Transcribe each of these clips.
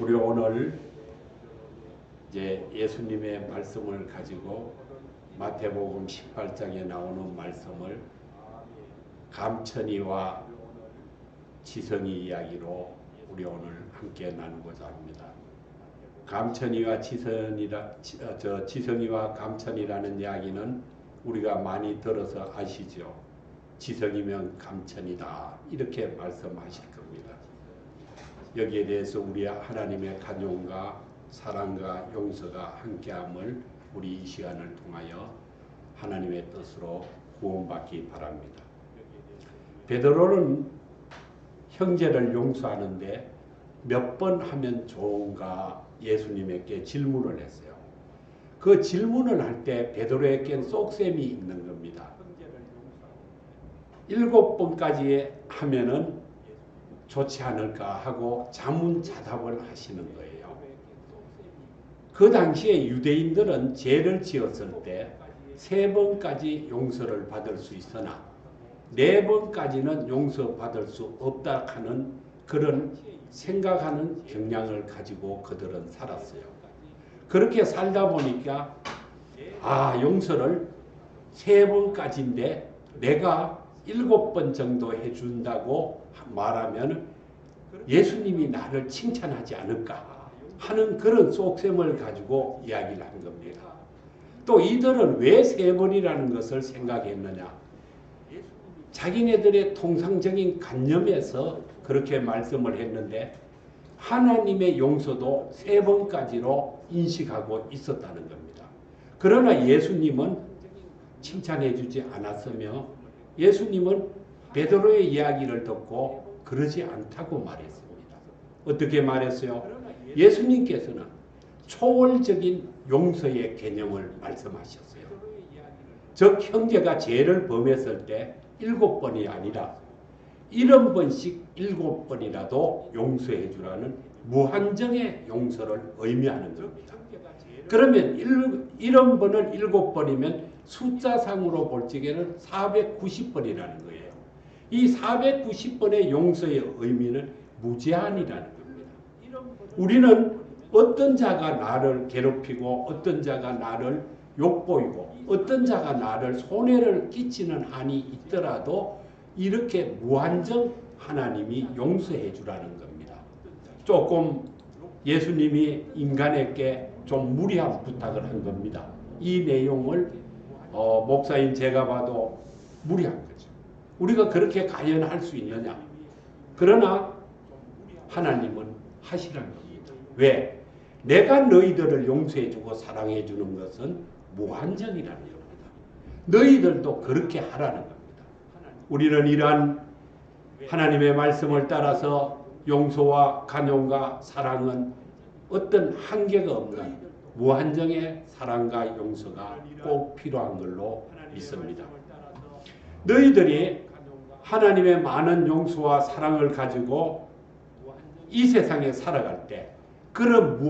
우리 오늘 이제 예수님의 말씀을 가지고 마태복음 18장에 나오는 말씀을 감천이와 지성이 이야기로 우리 오늘 함께 나누고자 합니다. 감천이와 지성이와 감천이라는 이야기는 우리가 많이 들어서 아시죠. 지성이면 감천이다 이렇게 말씀하실 겁니다. 여기에 대해서 우리 하나님의 간용과 사랑과 용서가 함께함을 우리 이 시간을 통하여 하나님의 뜻으로 구원받기 바랍니다. 베드로는 형제를 용서하는데 몇 번 하면 좋은가 예수님에게 질문을 했어요. 그 질문을 할 때 베드로에겐 쏙셈이 있는 겁니다. 7번까지 하면은 좋지 않을까 하고 자문자답을 하시는 거예요. 그 당시에 유대인들은 죄를 지었을 때 3번까지 용서를 받을 수 있으나 4번까지는 용서받을 수 없다 하는 그런 생각하는 경향을 가지고 그들은 살았어요. 그렇게 살다 보니까 용서를 3번까지인데 내가 7번 정도 해준다고 말하면 예수님이 나를 칭찬하지 않을까 하는 그런 속셈을 가지고 이야기를 한 겁니다. 또 이들은 왜 3번이라는 것을 생각했느냐? 자기네들의 통상적인 관념에서 그렇게 말씀을 했는데 하나님의 용서도 3번까지로 인식하고 있었다는 겁니다. 그러나 예수님은 칭찬해 주지 않았으며 예수님은 베드로의 이야기를 듣고 그러지 않다고 말했습니다. 어떻게 말했어요? 예수님께서는 초월적인 용서의 개념을 말씀하셨어요. 즉 형제가 죄를 범했을 때 7번이 아니라 70번씩 7번이라도 용서해 주라는 무한정의 용서를 의미하는 겁니다. 그러면 70번을 7번이면 숫자상으로 볼 적에는 490번이라는 거예요. 이 490번의 용서의 의미는 무제한이라는 겁니다. 우리는 어떤 자가 나를 괴롭히고 어떤 자가 나를 욕보이고 어떤 자가 나를 손해를 끼치는 한이 있더라도 이렇게 무한정 하나님이 용서해 주라는 겁니다. 조금 예수님이 인간에게 좀 무리한 부탁을 한 겁니다. 이 내용을 목사인 제가 봐도 무리한 거죠. 우리가 그렇게 과연 할 수 있느냐? 그러나 하나님은 하시라는 겁니다. 왜? 내가 너희들을 용서해 주고 사랑해 주는 것은 무한정이라는 겁니다. 너희들도 그렇게 하라는 겁니다. 우리는 이러한 하나님의 말씀을 따라서 용서와 간용과 사랑은 어떤 한계가 없는 무한정의 사랑과 용서가 꼭 필요한 걸로 믿습니다. 너희들이 하나님의 많은 용서와 사랑을 가지고 이 세상에 살아갈 때 그런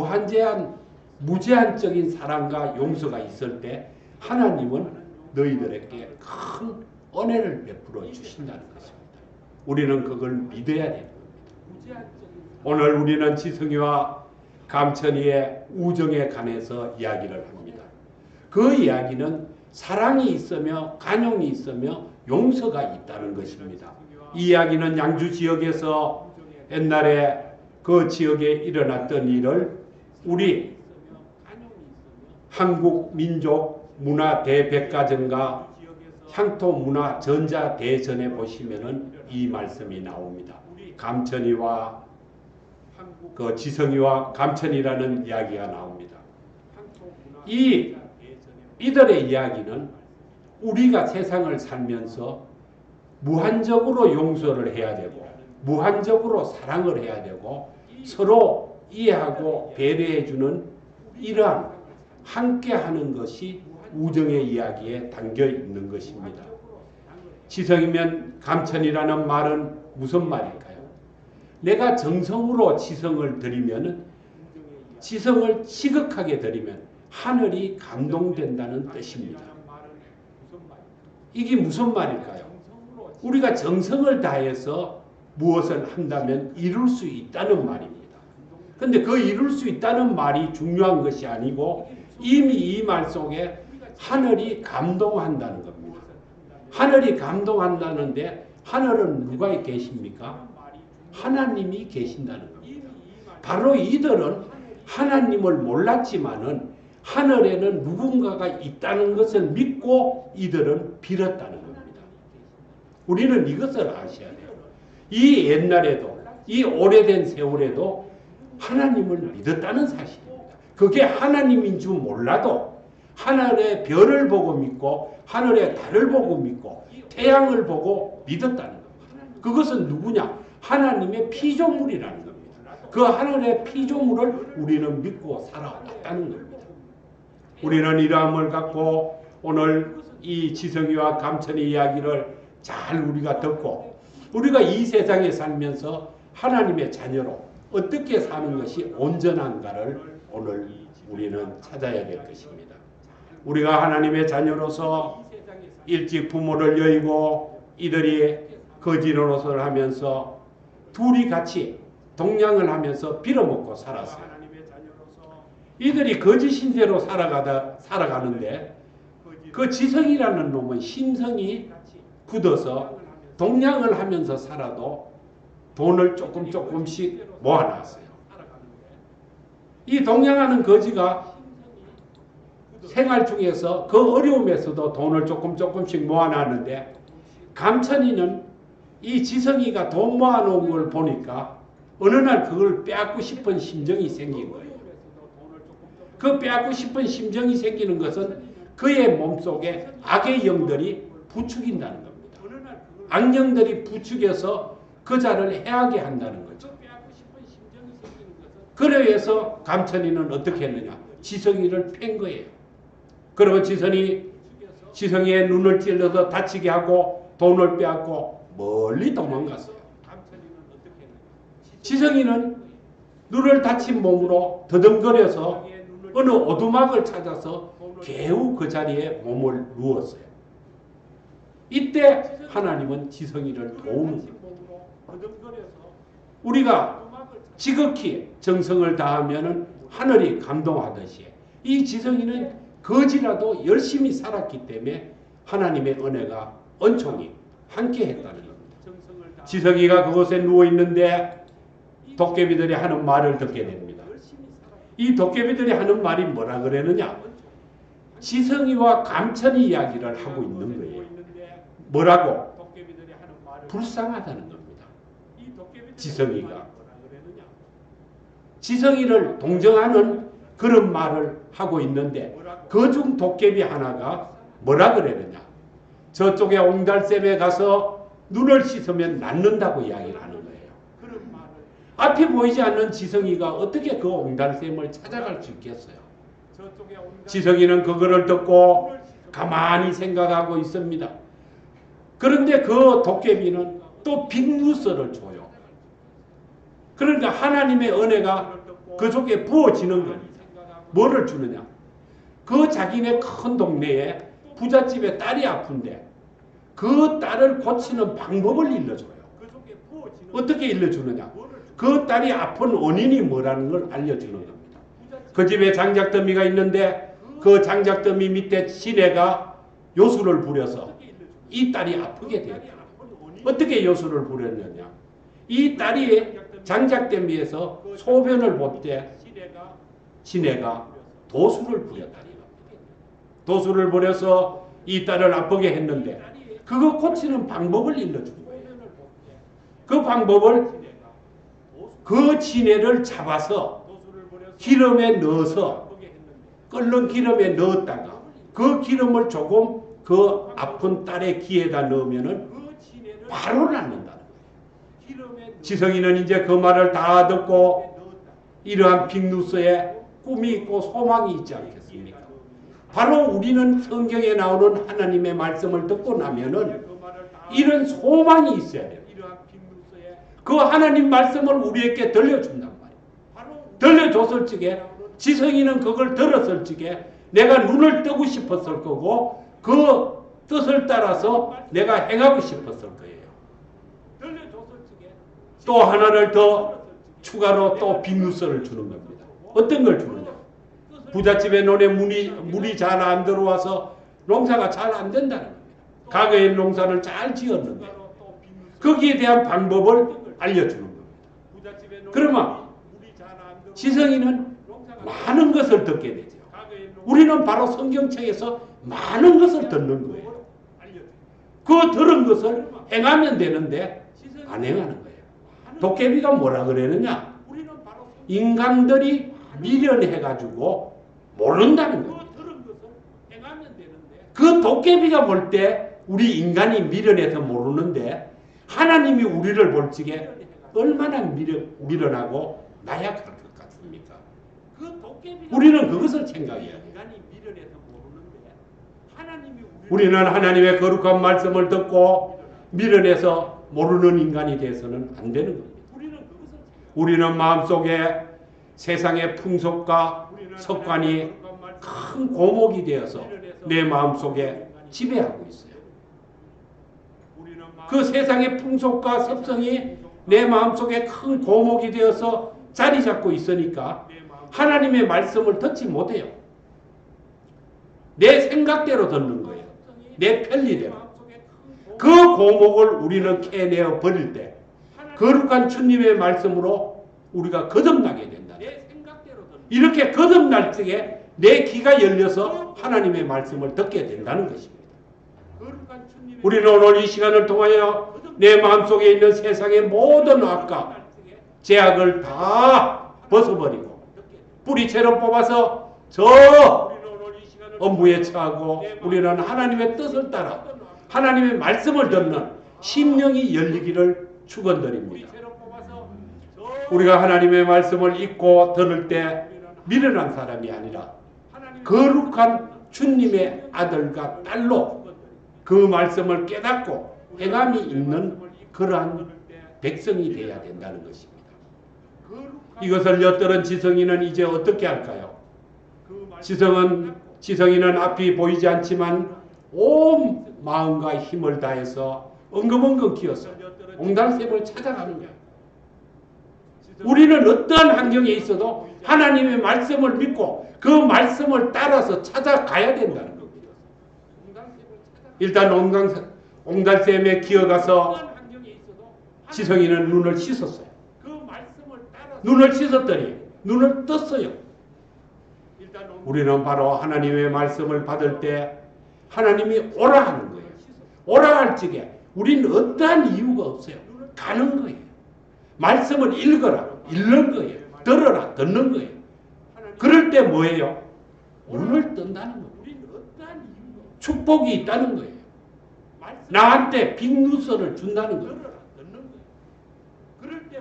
무제한적인 사랑과 용서가 있을 때 하나님은 너희들에게 큰 은혜를 베풀어 주신다는 것입니다. 우리는 그걸 믿어야 되는 겁니다. 오늘 우리는 지성이와 감천이의 우정에 관해서 이야기를 합니다. 그 이야기는 사랑이 있으며 간용이 있으며 용서가 있다는 것입니다. 이 이야기는 양주 지역에서 옛날에 그 지역에 일어났던 일을 우리 한국 민족 문화 대백과전과 향토 문화 전자 대전에 보시면은 이 말씀이 나옵니다. 감천이와 그 지성이와 감천이라는 이야기가 나옵니다. 이들의 이야기는 우리가 세상을 살면서 무한적으로 용서를 해야 되고 무한적으로 사랑을 해야 되고 서로 이해하고 배려해 주는 이러한 함께하는 것이 우정의 이야기에 담겨 있는 것입니다. 지성이면 감천이라는 말은 무슨 말일까요? 내가 정성으로 지성을 드리면 지성을 시극하게 드리면 하늘이 감동된다는 뜻입니다. 이게 무슨 말일까요? 우리가 정성을 다해서 무엇을 한다면 이룰 수 있다는 말입니다. 근데 그 이룰 수 있다는 말이 중요한 것이 아니고 이미 이 말 속에 하늘이 감동한다는 겁니다. 하늘이 감동한다는데 하늘은 누가 계십니까? 하나님이 계신다는 겁니다. 바로 이들은 하나님을 몰랐지만은 하늘에는 누군가가 있다는 것을 믿고 이들은 빌었다는 겁니다. 우리는 이것을 아셔야 돼요. 이 옛날에도 이 오래된 세월에도 하나님을 믿었다는 사실입니다. 그게 하나님인 줄 몰라도 하늘의 별을 보고 믿고 하늘의 달을 보고 믿고 태양을 보고 믿었다는 겁니다. 그것은 누구냐? 하나님의 피조물이라는 겁니다. 그 하늘의 피조물을 우리는 믿고 살아왔다는 겁니다. 우리는 이러함을 갖고 오늘 이 지성이와 감천의 이야기를 잘 우리가 듣고 우리가 이 세상에 살면서 하나님의 자녀로 어떻게 사는 것이 온전한가를 오늘 우리는 찾아야 될 것입니다. 우리가 하나님의 자녀로서 일찍 부모를 여의고 이들이 거지 노릇을 하면서 둘이 같이 동냥을 하면서 빌어먹고 살았어요. 이들이 거짓 신세로 살아가는데 그 지성이라는 놈은 심성이 굳어서 동냥을 하면서 살아도 돈을 조금씩 모아놨어요. 이 동냥하는 거지가 생활 중에서 그 어려움에서도 돈을 조금씩 모아놨는데 감천이는 이 지성이가 돈 모아놓은 걸 보니까 어느 날 그걸 빼앗고 싶은 심정이 생긴 거예요. 그 빼앗고 싶은 심정이 생기는 것은 그의 몸속에 악의 영들이 부추긴다는 겁니다. 악령들이 부추겨서 그 자를 해하게 한다는 거죠. 그래서 감천이는 어떻게 했느냐? 지성이를 팬 거예요. 그리고 지성이의 눈을 찔러서 다치게 하고 돈을 빼앗고 멀리 도망갔어요. 지성이는 눈을 다친 몸으로 더듬거려서 어느 오두막을 찾아서 겨우 그 자리에 몸을 누웠어요. 이때 하나님은 지성이를 도우는 겁니다. 우리가 지극히 정성을 다하면 하늘이 감동하듯이 이 지성이는 거지라도 열심히 살았기 때문에 하나님의 은혜가 은총이 함께 했다는 겁니다. 지성이가 그곳에 누워있는데 도깨비들이 하는 말을 듣게 됩니다. 이 도깨비들이 하는 말이 뭐라 그러느냐? 지성이와 감천이 이야기를 하고 있는 거예요. 뭐라고? 불쌍하다는 겁니다. 지성이를 동정하는 그런 말을 하고 있는데 그중 도깨비 하나가 뭐라 그러느냐? 저쪽에 옹달샘에 가서 눈을 씻으면 낫는다고 이야기를 하는 거예요. 앞이 보이지 않는 지성이가 어떻게 그 옹달샘을 찾아갈 수 있겠어요? 지성이는 그거를 듣고 가만히 생각하고 있습니다. 그런데 그 도깨비는 또 빅뉴스를 줘요. 그러니까 하나님의 은혜가 그쪽에 부어지는 겁니다. 뭐를 주느냐? 그 자기네 큰 동네에 부잣집에 딸이 아픈데 그 딸을 고치는 방법을 일러줘요. 어떻게 일러주느냐? 그 딸이 아픈 원인이 뭐라는 걸 알려주는 겁니다. 그 집에 장작더미가 있는데 그 장작더미 밑에 시내가 요술을 부려서 이 딸이 아프게 되었다. 어떻게 요술을 부렸느냐? 이 딸이 장작더미에서 소변을 볼 때 시내가 도수를 부렸다는 겁니다. 도수를 부려서 이 딸을 아프게 했는데 그거 고치는 방법을 일러준 거예요. 그 방법을 그 진해를 잡아서 기름에 넣어서 끓는 기름에 넣었다가 그 기름을 조금 그 아픈 딸의 귀에다 넣으면은 바로 낫는다는 거예요. 지성이는 이제 그 말을 다 듣고 이러한 빅뉴스에 꿈이 있고 소망이 있지 않겠습니까? 바로 우리는 성경에 나오는 하나님의 말씀을 듣고 나면은 이런 소망이 있어야 돼요. 그 하나님 말씀을 우리에게 들려준단 말이에요. 들려줬을 적에 지성이는 그걸 들었을 적에 내가 눈을 뜨고 싶었을 거고 그 뜻을 따라서 내가 행하고 싶었을 거예요. 또 하나를 더 추가로 또 빅뉴스를 주는 겁니다. 어떤 걸 주느냐? 부잣집에 논에 물이 잘 안 들어와서 농사가 잘 안 된다는 겁니다. 과거에 농사를 잘 지었는데 거기에 대한 방법을 알려주는 겁니다. 그러면 지성이는 많은 것을 듣게 되죠. 우리는 바로 성경책에서 많은 것을 듣는 거예요. 그 들은 것을 행하면 되는데 안 행하는 거예요. 도깨비가 뭐라 그러느냐? 인간들이 미련해가지고 모른다는 거예요. 그 도깨비가 볼 때 우리 인간이 미련해서 모르는데 하나님이 우리를 볼 적에 얼마나 미련하고 나약할 것 같습니까? 우리는 그것을 생각해야 돼요. 우리는 하나님의 거룩한 말씀을 듣고 미련해서 모르는 인간이 돼서는 안 되는 겁니다. 우리는 마음속에 세상의 풍속과 습관이 큰 고목이 되어서 내 마음속에 지배하고 있어요. 그 세상의 풍속과 습성이 내 마음속에 큰 고목이 되어서 자리 잡고 있으니까 하나님의 말씀을 듣지 못해요. 내 생각대로 듣는 거예요. 내 편리대로. 그 고목을 우리는 캐내어 버릴 때 거룩한 주님의 말씀으로 우리가 거듭나게 된다. 이렇게 거듭날 적에 내 귀가 열려서 하나님의 말씀을 듣게 된다는 것입니다. 우리는 오늘 이 시간을 통하여 내 마음속에 있는 세상의 모든 악과 죄악을 다 벗어버리고 뿌리채로 뽑아서 저 엄부에 처하고 우리는 하나님의 뜻을 따라 하나님의 말씀을 듣는 심령이 열리기를 축원드립니다. 우리가 하나님의 말씀을 읽고 들을 때 미련한 사람이 아니라 거룩한 주님의 아들과 딸로 그 말씀을 깨닫고 행함이 있는 그러한 백성이 되어야 된다는 것입니다. 이것을 엿들은 지성이는 이제 어떻게 할까요? 지성이는 앞이 보이지 않지만 온 마음과 힘을 다해서 엉금엉금 기어서 옹달샘을 찾아가는 거예요. 우리는 어떠한 환경에 있어도 하나님의 말씀을 믿고 그 말씀을 따라서 찾아가야 된다는 겁니다. 일단 옹달샘에 기어가서 지성이는 눈을 씻었어요. 눈을 씻었더니 눈을 떴어요. 우리는 바로 하나님의 말씀을 받을 때 하나님이 오라 하는 거예요. 오라 할 적에 우리는 어떠한 이유가 없어요. 가는 거예요. 말씀을 읽어라. 읽는 거예요. 들어라. 듣는 거예요. 그럴 때 뭐예요? 눈을 뜬다는 거예요. 축복이 있다는 거예요. 나한테 빅뉴스를 준다는 거예요.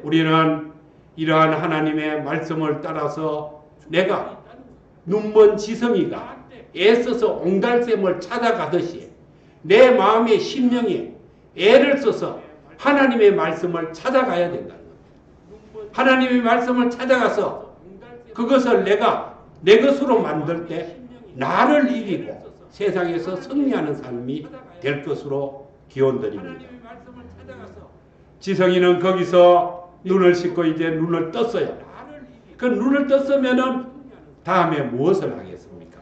우리는 이러한 하나님의 말씀을 따라서 내가 눈먼 지성이가 애써서 옹달샘을 찾아가듯이 내 마음의 심령이 애를 써서 하나님의 말씀을 찾아가야 된다는 거예요. 하나님의 말씀을 찾아가서 그것을 내가 내 것으로 만들 때 나를 이기고 세상에서 승리하는 삶이 될 것으로 기원드립니다. 지성이는 거기서 눈을 씻고 이제 눈을 떴어요. 그 눈을 떴으면은 다음에 무엇을 하겠습니까?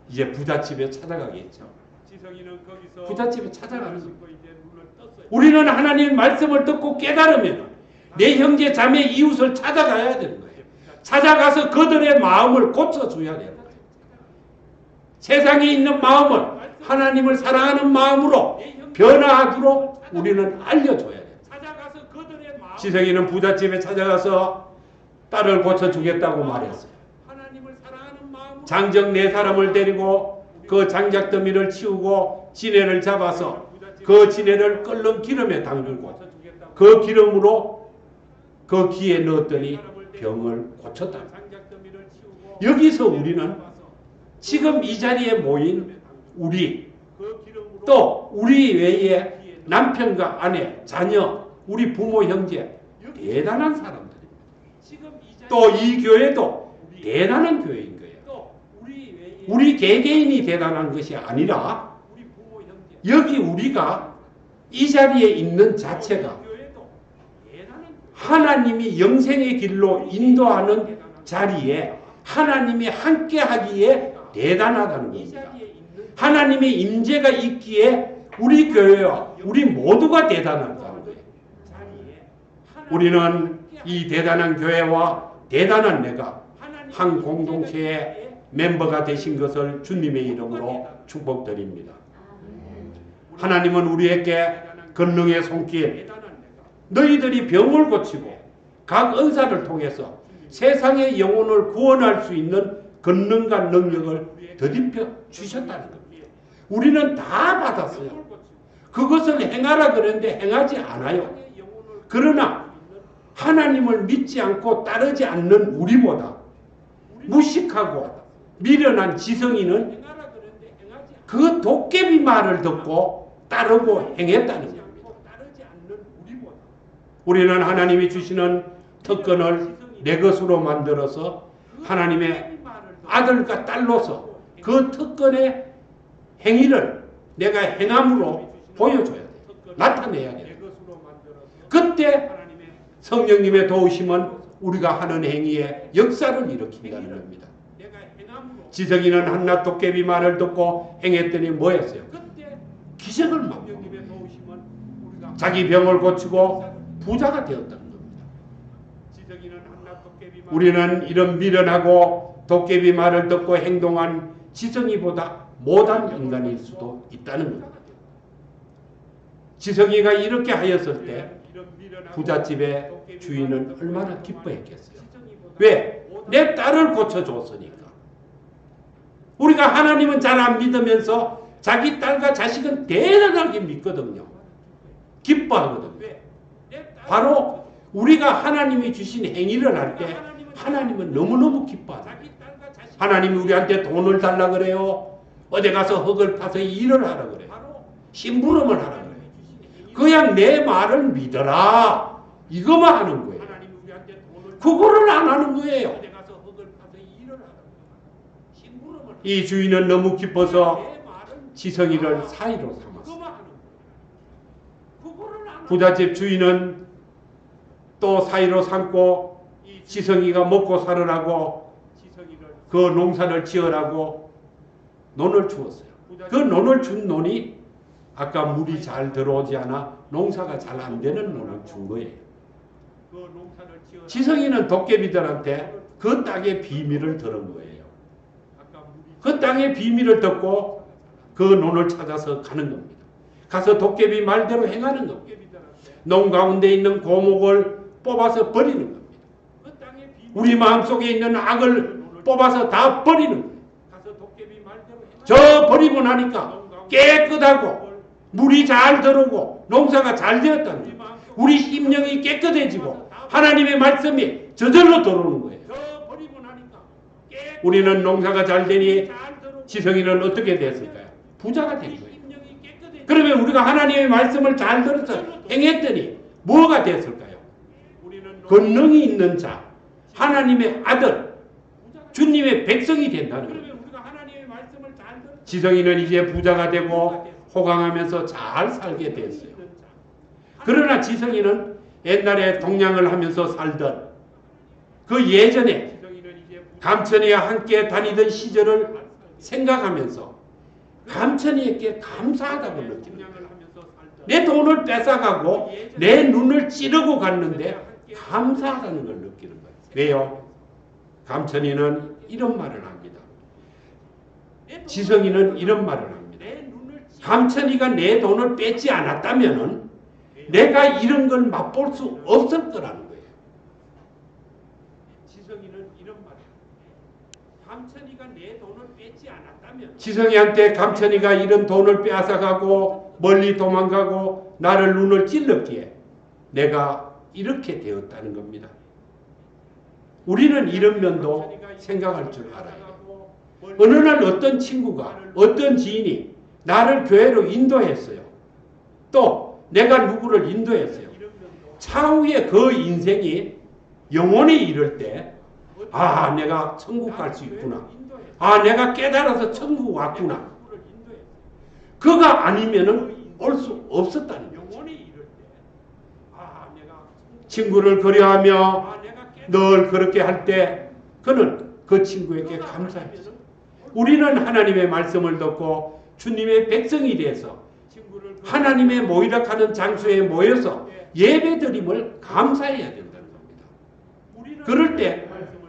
이제 부잣집에 찾아가겠죠. 부잣집에 찾아가는 거예요. 우리는 하나님의 말씀을 듣고 깨달으면 내 형제 자매 이웃을 찾아가야 되는 거예요. 찾아가서 그들의 마음을 고쳐줘야 되는 거예요. 세상에 있는 마음을 하나님을 사랑하는 마음으로 변화하도록 우리는 알려줘야 돼요. 지성이는 부잣집에 찾아가서 딸을 고쳐주겠다고 말했어요. 장정 네 사람을 데리고 그 장작더미를 치우고 지네를 잡아서 그 지네를 끓는 기름에 담그고 그 기름으로 그 귀에 넣었더니 병을 고쳤다. 여기서 우리는 지금 이 자리에 모인 우리 또 우리 외에 남편과 아내, 자녀, 우리 부모, 형제 대단한 사람들입니다. 또 이 교회도 대단한 교회인 거예요. 우리 개개인이 대단한 것이 아니라 여기 우리가 이 자리에 있는 자체가 하나님이 영생의 길로 인도하는 자리에 하나님이 함께 하기에 대단하다는 겁니다. 하나님의 임재가 있기에 우리 교회와 우리 모두가 대단하다는 거예요. 우리는 이 대단한 교회와 대단한 내가 한 공동체의 멤버가 되신 것을 주님의 이름으로 축복드립니다. 하나님은 우리에게 권능의 손길, 너희들이 병을 고치고 각 은사를 통해서 세상의 영혼을 구원할 수 있는 권능과 능력을 더딥혀 주셨다는 겁니다. 우리는 다 받았어요. 그것을 행하라 그랬는데 행하지 않아요. 그러나 하나님을 믿지 않고 따르지 않는 우리보다 무식하고 미련한 지성이는 그 도깨비 말을 듣고 따르고 행했다는 겁니다. 우리는 하나님이 주시는 특권을 내 것으로 만들어서 하나님의 아들과 딸로서 그 특권의 행위를 내가 행함으로 보여줘야 돼. 나타내야 돼. 그때 성령님의 도우심은 우리가 하는 행위에 역사를 일으킨다는 겁니다. 지성이는 한낱 도깨비 말을 듣고 행했더니 뭐였어요? 기적을 막고 자기 병을 고치고 부자가 되었다는 겁니다. 우리는 이런 미련하고 도깨비 말을 듣고 행동한 지성이보다 못한 인간일 수도 있다는 겁니다. 지성이가 이렇게 하였을 때 부잣집의 주인은 얼마나 기뻐했겠어요. 왜? 내 딸을 고쳐줬으니까. 우리가 하나님은 잘 안 믿으면서 자기 딸과 자식은 대단하게 믿거든요. 기뻐하거든요. 바로 우리가 하나님이 주신 행위를 할 때 하나님은 너무너무 기뻐하다. 하나님이 우리한테 돈을 달라 그래요. 어디 가서 흙을 파서 일을 하라 그래요. 심부름을 하라 그래요. 그냥 내 말을 믿어라. 이거만 하는 거예요. 그거를 안 하는 거예요. 이 주인은 너무 기뻐서 지성이를 사이로 삼았어요. 부잣집 주인은 또 사이로 삼고 지성이가 먹고 살으라고 그 농사를 지으라고 논을 주었어요. 그 논을 준 논이 아까 물이 잘 들어오지 않아 농사가 잘 안 되는 논을 준 거예요. 지성이는 도깨비들한테 그 땅의 비밀을 들은 거예요. 그 땅의 비밀을 듣고 그 논을 찾아서 가는 겁니다. 가서 도깨비 말대로 행하는 겁니다. 농 가운데 있는 고목을 뽑아서 버리는 겁니다. 우리 마음속에 있는 악을 뽑아서 다 버리는 거예요. 저 버리고 나니까 깨끗하고 물이 잘 들어오고 농사가 잘 되었다는 거예요. 우리 심령이 깨끗해지고 하나님의 말씀이 저절로 들어오는 거예요. 우리는 농사가 잘 되니 지성이는 어떻게 됐을까요? 부자가 된 거예요. 그러면 우리가 하나님의 말씀을 잘 들어서 행했더니 뭐가 됐을까요? 권능이 있는 자, 하나님의 아들, 주님의 백성이 된다는 거예요. 지성이는 이제 부자가 되고 호강하면서 잘 살게 됐어요. 그러나 지성이는 옛날에 동냥을 하면서 살던 그 예전에 감천이와 함께 다니던 시절을 생각하면서 감천이에게 감사하다고 느낍니다. 내 돈을 뺏어가고 내 눈을 찌르고 갔는데 감사하다는 걸 느끼는 거예요. 왜요? 감천이는 이런 말을 합니다. 지성이는 이런 말을 합니다. 감천이가 내 돈을 뺏지 않았다면 내가 이런 걸 맛볼 수 없을 거라는 거예요. 지성이는 이런 말을 합니다. 감천이가 내 돈을 뺏지 않았다면 지성이한테 감천이가 이런 돈을 빼앗아가고 멀리 도망가고 나를 눈을 찔렀기에 내가 이렇게 되었다는 겁니다. 우리는 이런 면도 생각할 줄 알아요. 어느 날 어떤 친구가 어떤 지인이 나를 교회로 인도했어요. 또 내가 누구를 인도했어요. 차후에 그 인생이 영원히 이를 때 아 내가 천국 갈 수 있구나. 아 내가 깨달아서 천국 왔구나. 그가 아니면은 올 수 없었다는 거죠. 친구를 그리워하며 늘 그렇게 할 때 그는 그 친구에게 감사했어요. 우리는 하나님의 말씀을 듣고 주님의 백성이 돼서 하나님의 모이락하는 장소에 모여서 예배드림을 감사해야 된다는 겁니다. 그럴 때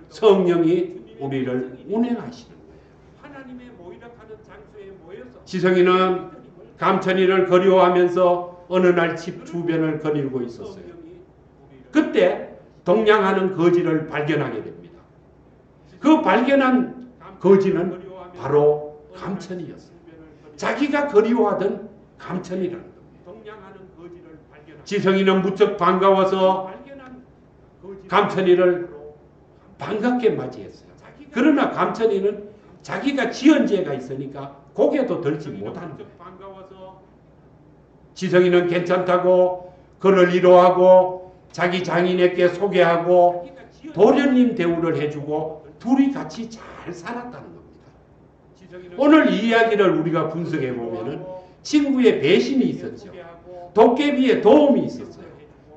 성령이 우리를 운행하시는 거예요. 지성이는 감천이를 그리워하면서 어느 날 집 주변을 거닐고 있었어요. 그때 동냥하는 거지를 발견하게 됩니다. 그 발견한 거지는 바로 감천이었어요. 자기가 그리워하던 감천이라는 겁니다. 지성이는 무척 반가워서 감천이를 반갑게 맞이했어요. 그러나 감천이는 자기가 지은 죄가 있으니까 고개도 들지 못하는 거예요. 지성이는 괜찮다고 그를 위로하고 자기 장인에게 소개하고 도련님 대우를 해주고 둘이 같이 잘 살았다는 겁니다. 오늘 이 이야기를 우리가 분석해 보면은 친구의 배신이 있었죠. 도깨비의 도움이 있었어요.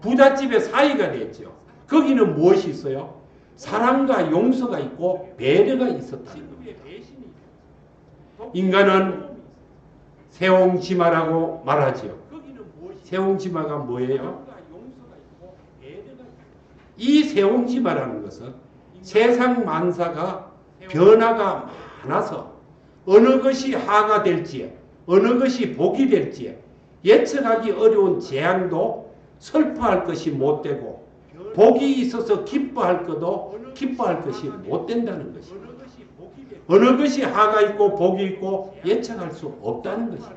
부잣집의 사이가 됐죠. 거기는 무엇이 있어요? 사랑과 용서가 있고 배려가 있었다는 겁니다. 인간은 세옹지마라고 말하지요. 세옹지마가 뭐예요? 이 세옹지마라는 것은 세상 만사가 변화가 많아서 어느 것이 하가 될지 어느 것이 복이 될지 예측하기 어려운 재앙도 슬퍼할 것이 못되고 복이 있어서 기뻐할 것도 기뻐할 것이 못된다는 것입니다. 어느 것이 하가 있고 복이 있고 예측할 수 없다는 것입니다.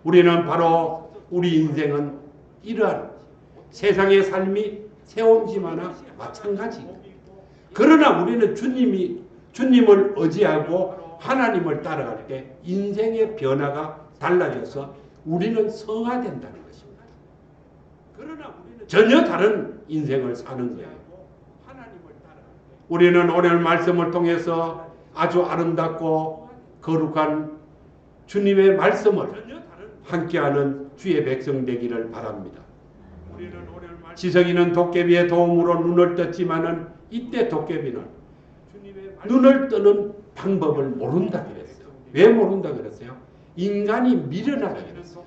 우리는 바로 우리 인생은 이러한 세상의 삶이 세옹지마나 마찬가지입니다. 그러나 우리는 주님을 의지하고 하나님을 따라갈 때 인생의 변화가 달라져서 우리는 성화된다는 것입니다. 전혀 다른 인생을 사는 거예요. 우리는 오늘 말씀을 통해서 아주 아름답고 거룩한 주님의 말씀을 함께하는 주의 백성 되기를 바랍니다. 지성이는 도깨비의 도움으로 눈을 떴지만은 이때 도깨비는 눈을 뜨는 방법을 모른다 그랬어요. 왜 모른다 그랬어요? 인간이 미련하다 그랬어요.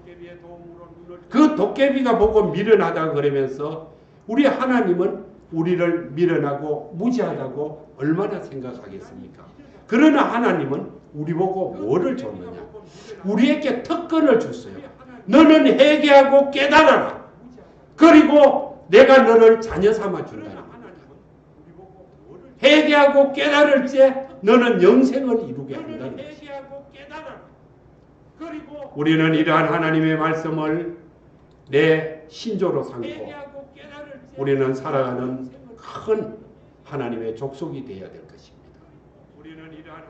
그 도깨비가 보고 미련하다 그러면서 우리 하나님은 우리를 미련하고 무지하다고 얼마나 생각하겠습니까? 그러나 하나님은 우리 보고 뭐를 줬느냐? 우리에게 특권을 줬어요. 너는 회개하고 깨달아라. 그리고 내가 너를 자녀 삼아 준다. 회개하고 깨달을 때 너는 영생을 이루게 한다는 것입니다. 우리는 이러한 하나님의 말씀을 내 신조로 삼고 우리는 살아가는 큰 하나님의 족속이 되어야 될 것입니다.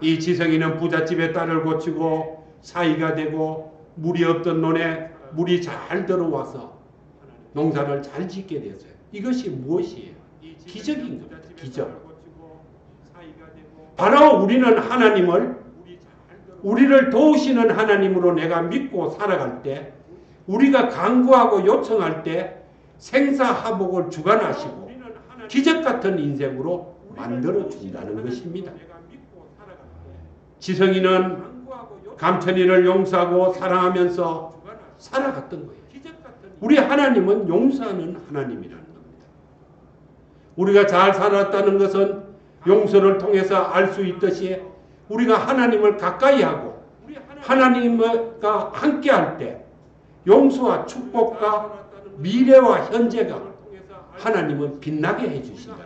이 지성이는 부잣집의 딸을 고치고 사이가 되고 물이 없던 논에 물이 잘 들어와서 농사를 잘 짓게 됐어요. 이것이 무엇이에요? 기적인 겁니다. 기적. 바로 우리는 하나님을 우리를 도우시는 하나님으로 내가 믿고 살아갈 때 우리가 간구하고 요청할 때 생사화복을 주관하시고 기적 같은 인생으로 만들어 준다는 것입니다. 지성이는 감천이를 용서하고 사랑하면서 살아갔던 거예요. 우리 하나님은 용서하는 하나님이라는 겁니다. 우리가 잘 살았다는 것은 용서를 통해서 알 수 있듯이 우리가 하나님을 가까이 하고 하나님과 함께 할 때 용서와 축복과 미래와 현재가 하나님은 빛나게 해주신다.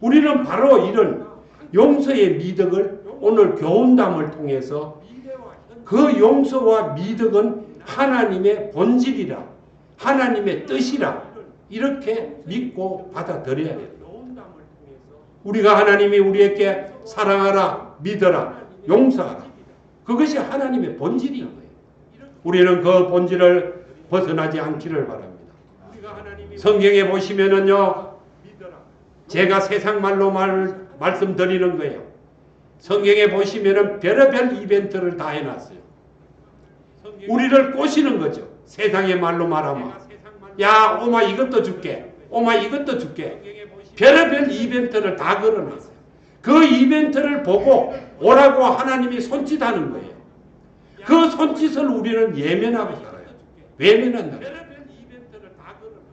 우리는 바로 이런 용서의 미덕을 오늘 교훈담을 통해서 그 용서와 미덕은 하나님의 본질이라 하나님의 뜻이라 이렇게 믿고 받아들여야 돼요. 우리가 하나님이 우리에게 사랑하라, 믿어라, 용서하라. 그것이 하나님의 본질인 거예요. 우리는 그 본질을 벗어나지 않기를 바랍니다. 성경에 보시면은요, 제가 세상 말로 말씀드리는 거예요. 성경에 보시면은 별의별 이벤트를 다 해놨어요. 우리를 꼬시는 거죠. 세상의 말로 말하면. 야, 오마 이것도 줄게. 오마 이것도 줄게. 별의별 이벤트를 다 걸어놨어요. 그 이벤트를 보고 오라고 하나님이 손짓하는 거예요. 그 손짓을 우리는 예면하고 살아요. 외면한다.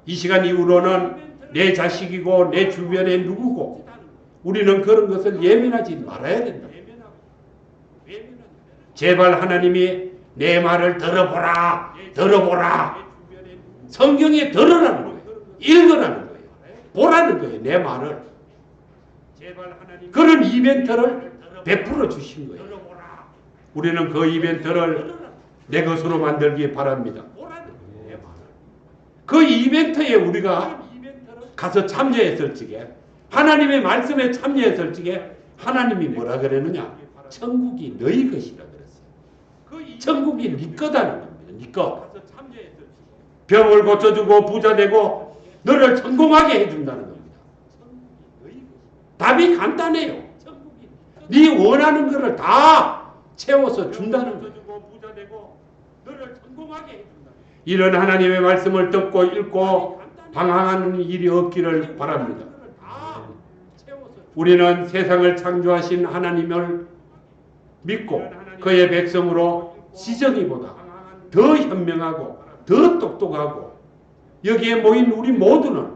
이 시간 이후로는 내 자식이고 내 주변에 누구고 우리는 그런 것을 예면하지 말아야 된다. 제발 하나님이 내 말을 들어보라. 들어보라. 성경에 들으라는 거예요. 읽으라는 거예요. 보라는 거예요. 내 말을. 그런 이벤트를 베풀어 주신 거예요. 우리는 그 이벤트를 내 것으로 만들기 바랍니다. 그 이벤트에 우리가 가서 참여했을 적에 하나님의 말씀에 참여했을 적에 하나님이 뭐라 그랬느냐? 천국이 너희 것이라 그랬어요. 천국이 네 거다는 겁니다. 네 거. 병을 고쳐주고 부자 되고 너를 성공하게 해준다는 겁니다. 답이 간단해요. 네 원하는 것을 다 채워서 준다는 거예요. 이런 하나님의 말씀을 듣고 읽고 방황하는 일이 없기를 바랍니다. 우리는 세상을 창조하신 하나님을 믿고 그의 백성으로 지정이보다 더 현명하고 더 똑똑하고 여기에 모인 우리 모두는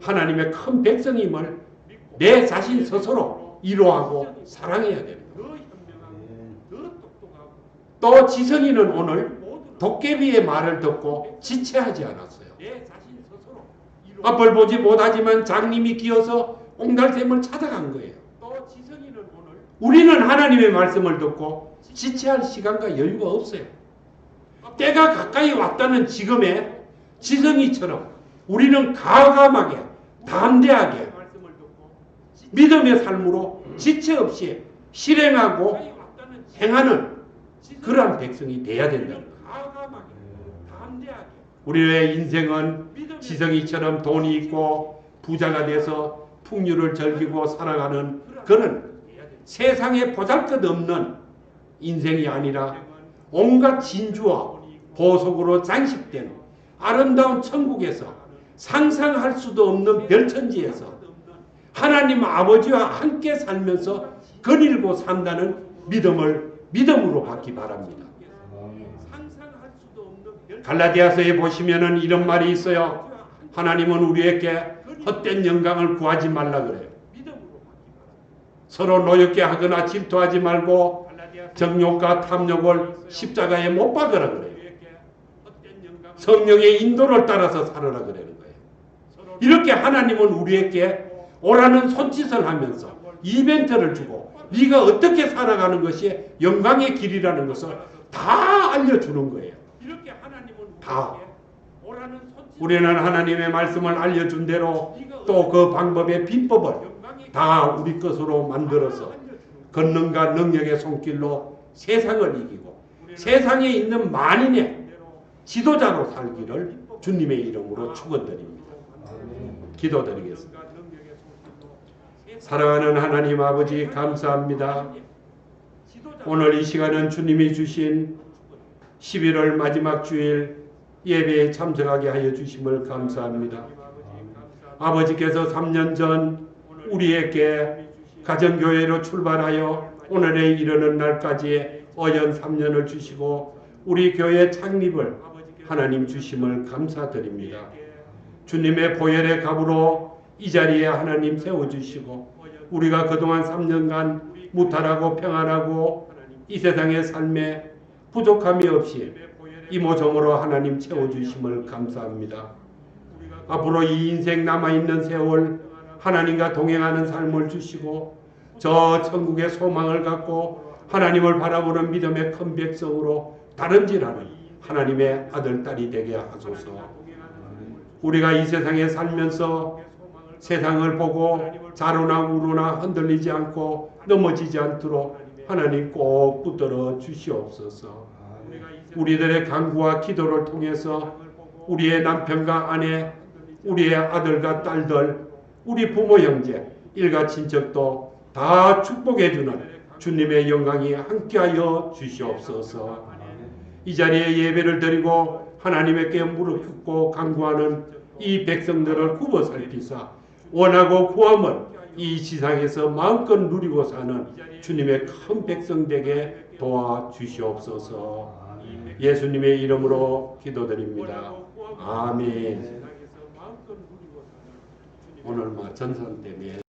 하나님의 큰 백성임을 내 자신 스스로 이로하고 사랑해야 됩니다. 또 지성이는 오늘 도깨비의 말을 듣고 지체하지 않았어요. 앞을 보지 못하지만 장님이 기어서 옹달샘을 찾아간 거예요. 우리는 하나님의 말씀을 듣고 지체할 시간과 여유가 없어요. 때가 가까이 왔다는 지금의 지성이처럼 우리는 과감하게 담대하게 믿음의 삶으로 지체 없이 실행하고 행하는 그러한 백성이 돼야 된다는 거예요. 우리의 인생은 지성이처럼 돈이 있고 부자가 돼서 풍류를 즐기고 살아가는 그런 세상에 보잘것없는 인생이 아니라 온갖 진주와 보석으로 장식된 아름다운 천국에서 상상할 수도 없는 별천지에서 하나님 아버지와 함께 살면서 거닐고 산다는 믿음으로 받기 바랍니다. 갈라디아서에 보시면은 이런 말이 있어요. 하나님은 우리에게 헛된 영광을 구하지 말라 그래요. 서로 노엽게 하거나 질투하지 말고 정욕과 탐욕을 십자가에 못 박으라 그래요. 성령의 인도를 따라서 살아라 그러는 거예요. 이렇게 하나님은 우리에게 오라는 손짓을 하면서 이벤트를 주고 네가 어떻게 살아가는 것이 영광의 길이라는 것을 다 알려주는 거예요. 다. 우리는 하나님의 말씀을 알려준 대로 또 그 방법의 비법을 다 우리 것으로 만들어서 권능과 능력의 손길로 세상을 이기고 세상에 있는 만인의 지도자로 살기를 주님의 이름으로 축원드립니다. 기도드리겠습니다. 사랑하는 하나님 아버지 감사합니다. 오늘 이 시간은 주님이 주신 11월 마지막 주일 예배에 참석하게 하여 주심을 감사합니다. 아버지께서 3년 전 우리에게 가정교회로 출발하여 오늘에 이르는 날까지 어연 3년을 주시고 우리 교회 창립을 하나님 주심을 감사드립니다. 주님의 보혈의 갑으로 이 자리에 하나님 세워주시고 우리가 그동안 3년간 무탈하고 평안하고 이 세상의 삶에 부족함이 없이 이모저모로 하나님 채워주심을 감사합니다. 앞으로 이 인생 남아있는 세월 하나님과 동행하는 삶을 주시고 저 천국의 소망을 갖고 하나님을 바라보는 믿음의 큰 백성으로 다름질하는 하나님의 아들, 딸이 되게 하소서. 우리가 이 세상에 살면서 세상을 보고 자로나 우로나 흔들리지 않고 넘어지지 않도록 하나님 꼭 붙들어 주시옵소서. 우리들의 간구와 기도를 통해서 우리의 남편과 아내, 우리의 아들과 딸들, 우리 부모 형제, 일가 친척도 다 축복해 주는 주님의 영광이 함께하여 주시옵소서. 이 자리에 예배를 드리고 하나님께 무릎 꿇고 간구하는 이 백성들을 굽어 살피사 원하고 구함을 이 지상에서 마음껏 누리고 사는 주님의 큰 백성 되게 도와주시옵소서. 예수님의 이름으로 기도드립니다. 아멘. 오늘 전선 때문에